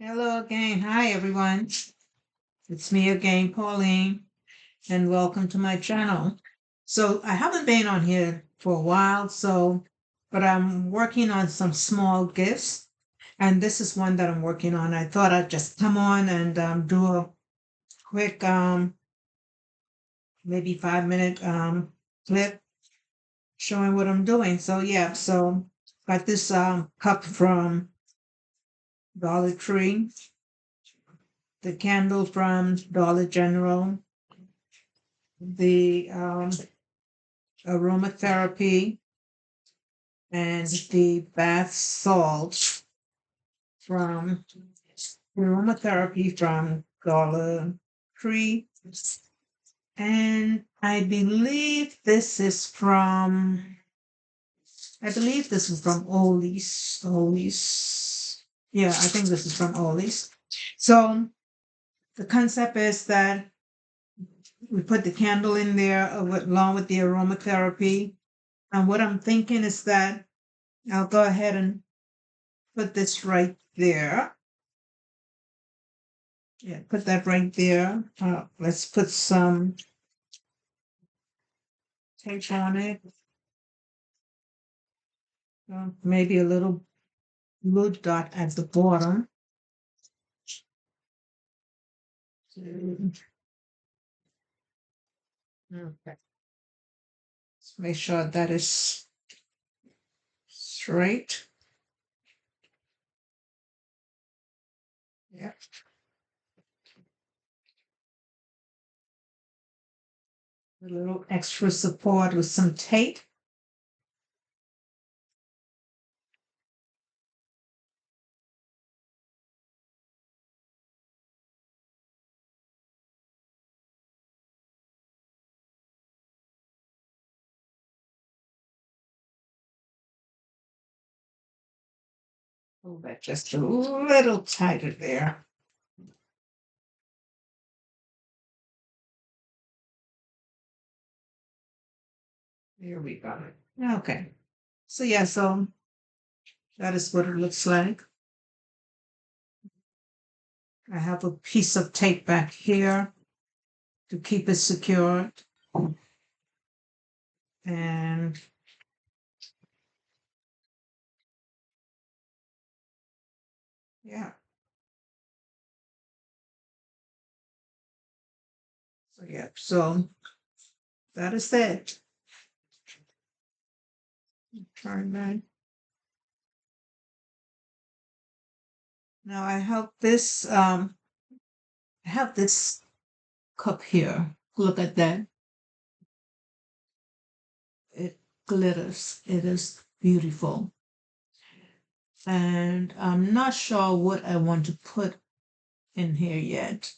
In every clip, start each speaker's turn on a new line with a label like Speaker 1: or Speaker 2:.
Speaker 1: Hello again. Hi, everyone. It's me again, Pauline, and welcome to my channel. So, I haven't been on here for a while, but I'm working on some small gifts, and this is one that I'm working on. I thought I'd just come on and do a quick, maybe 5 minute clip showing what I'm doing. So got this cup from Dollar Tree, the candle from Dollar General, the aromatherapy and the bath salt from aromatherapy from Dollar Tree. And I believe this is from Ollie's. Ollie's. Yeah, I think this is from Ollie's. So the concept is that we put the candle in there along with the aromatherapy. And what I'm thinking is that I'll go ahead and put this right there. Yeah, put that right there. Let's put some tape on it. Maybe a little blue dot at the bottom. Okay. Let's make sure that is straight. Yeah. A little extra support with some tape. Hold that just a little tighter there. There we go. Okay. So that is what it looks like. I have a piece of tape back here to keep it secured. And yeah, so that is it. Turn that. Now I have this cup here. Look at that. It glitters. It is beautiful. And I'm not sure what I want to put in here yet.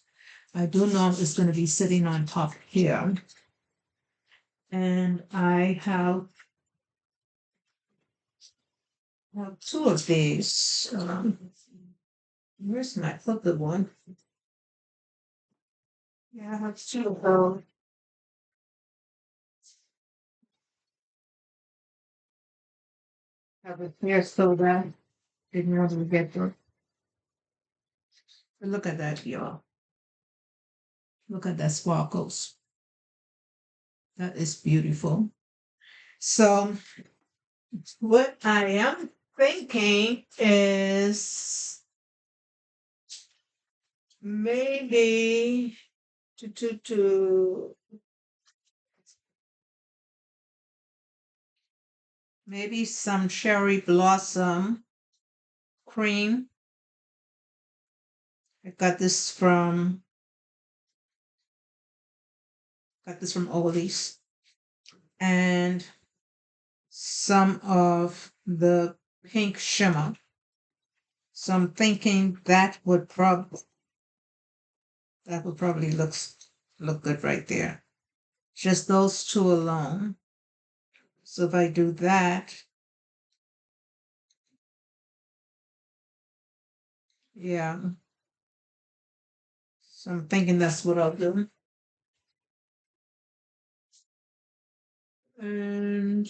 Speaker 1: I do know it's going to be sitting on top here. And I have two of these. Where's my other one? Yeah, I have two of those. Have it here so that didn't want to get there. But look at that, y'all. Look at that sparkles. That is beautiful. So what I am thinking is maybe to maybe some cherry blossom cream. I got this from Ollie's, and some of the pink shimmer. So I'm thinking that would probably look good right there. Just those two alone. So if I do that, yeah. So I'm thinking that's what I'll do. And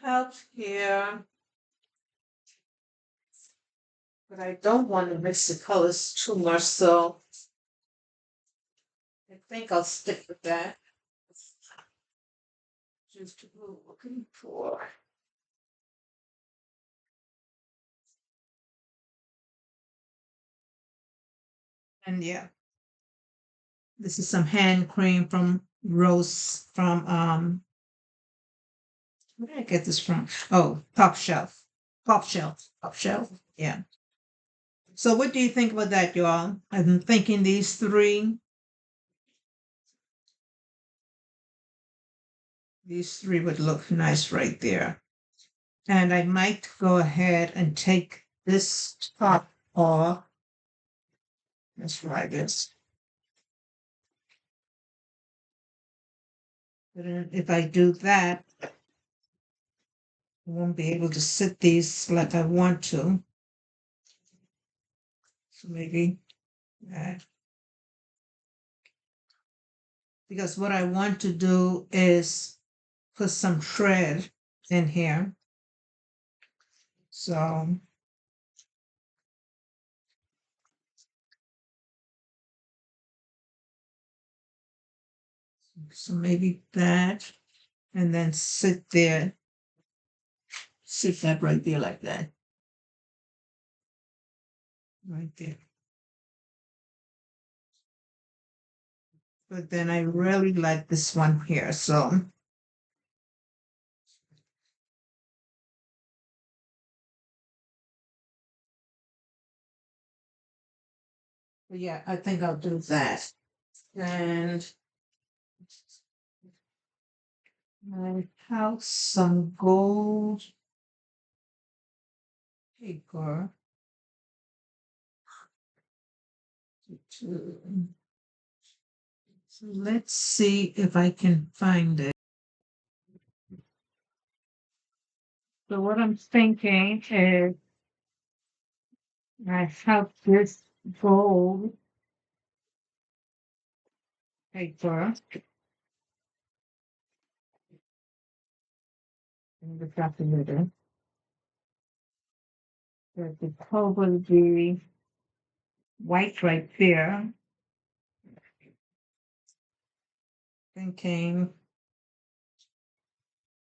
Speaker 1: help here, but I don't want to mix the colors too much, so I think I'll stick with that. Just what we're looking for. And yeah, this is some hand cream from Rose from where did I get this from? Oh, Top Shelf. Top Shelf. Top Shelf. Yeah. So what do you think about that, y'all? I'm thinking these three would look nice right there. And I might go ahead and take this top off. Let's try this. But if I do that, I won't be able to sit these like I want to. So maybe that. Because what I want to do is put some shred in here. So maybe that, and then sit that right there like that. Right there. But then I really like this one here, so. But yeah, I think I'll do that. And I have some gold paper to. So let's see if I can find it. So what I'm thinking is I have this gold paper in the calculator. That would probably be white right there. Thinking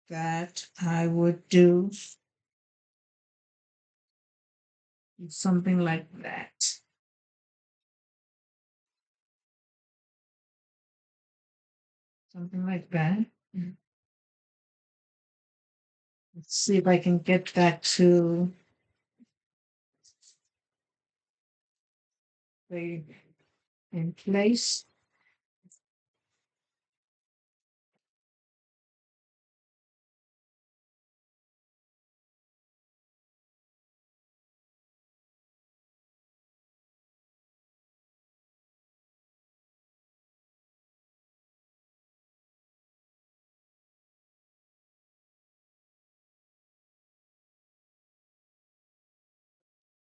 Speaker 1: that I would do something like that. Something like that. Let's see if I can get that to stay in place.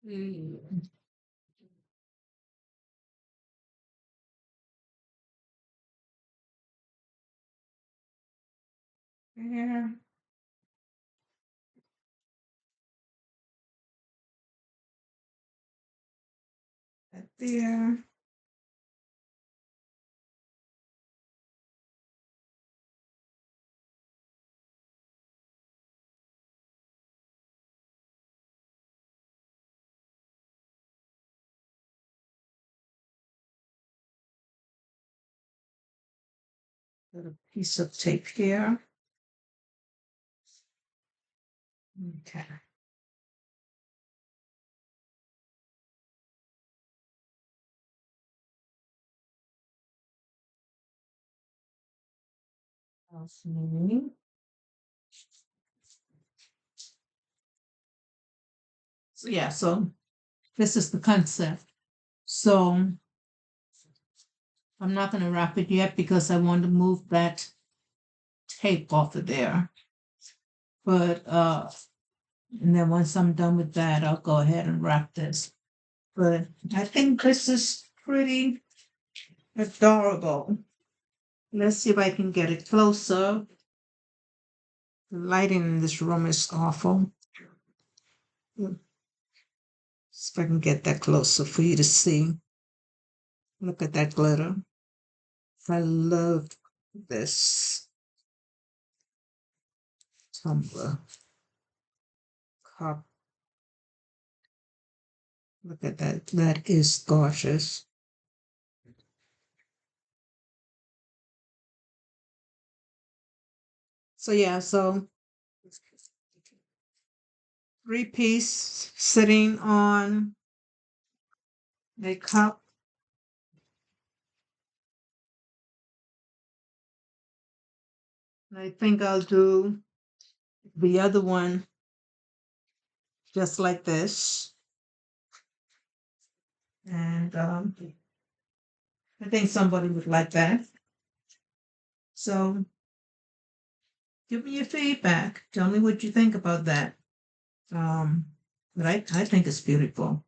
Speaker 1: Mm. Yeah, that there. Little piece of tape here. Okay. Okay. So yeah, so this is the concept. So I'm not going to wrap it yet because I want to move that tape off of there. But and then once I'm done with that, I'll go ahead and wrap this. But I think this is pretty adorable. Let's see if I can get it closer. The lighting in this room is awful. See if I can get that closer for you to see. Look at that glitter. I love this tumbler cup. Look at that. That is gorgeous. So yeah, so 3-piece sitting on a cup. I think I'll do the other one just like this. And I think somebody would like that. So give me your feedback. Tell me what you think about that. But I think it's beautiful.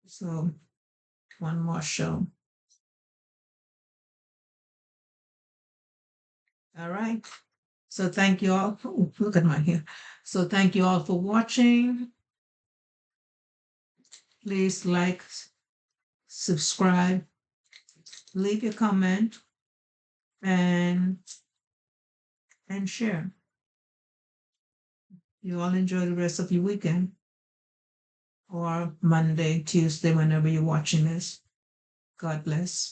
Speaker 1: So one more show. All right. So thank you all. Oh, look at my hair. So thank you all for watching. Please like, subscribe, leave your comment, and share. You all enjoy the rest of your weekend or Monday, Tuesday, whenever you're watching this. God bless.